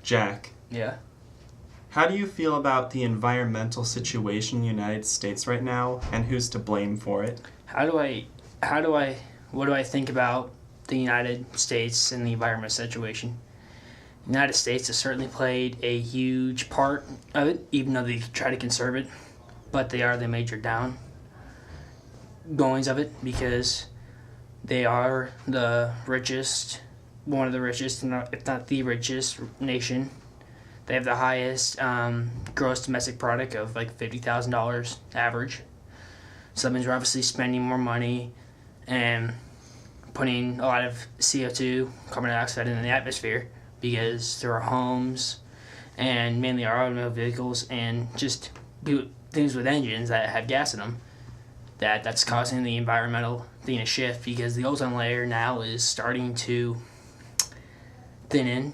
Jack, Yeah. how do you feel about the environmental situation in the United States right now, and who's to blame for it? What do I think about the United States and the environment situation? The United States has certainly played a huge part of it, even though they try to conserve it, but they are the major goings of it because they are the richest, one of the richest, if not the richest nation. They have the highest gross domestic product of like $50,000 average. So that means we're obviously spending more money and putting a lot of CO2, carbon dioxide, in the atmosphere because there are homes and mainly our automobile vehicles and just things with engines that have gas in them. That's causing the environmental thing to shift because the ozone layer now is starting to thin in.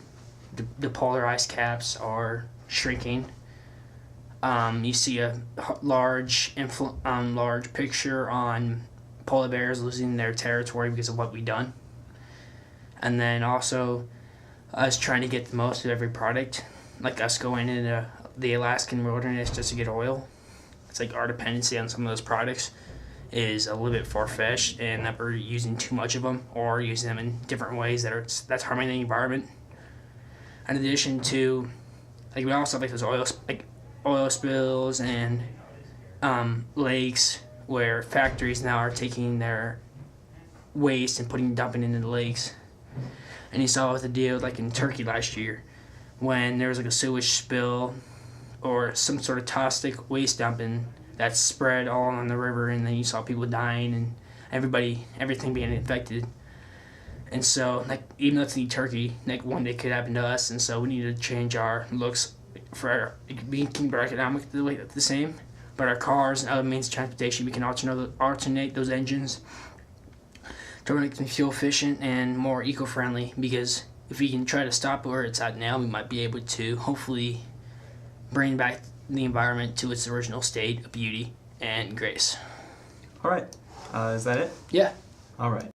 The polar ice caps are shrinking. You see a large picture on polar bears losing their territory because of what we've done. And then also us trying to get the most of every product, like us going into the Alaskan wilderness just to get oil. It's like our dependency on some of those products is a little bit far-fetched, and that we're using too much of them or using them in different ways that's harming the environment. In addition to, like, we also have like those oil spills and lakes where factories now are taking their waste and dumping into the lakes. And you saw with the deal like in Turkey last year when there was like a sewage spill or some sort of toxic waste dumping that spread all on the river, and then you saw people dying and everything being infected. And so, like, even though it's in Turkey, like, one day could happen to us, and so we need to change our looks for keep our economic the same, but our cars and other means of transportation, we can alternate those engines to make them fuel efficient and more eco-friendly, because if we can try to stop where it's at now, we might be able to hopefully bring back the environment to its original state of beauty and grace. All right. Is that it? Yeah. All right.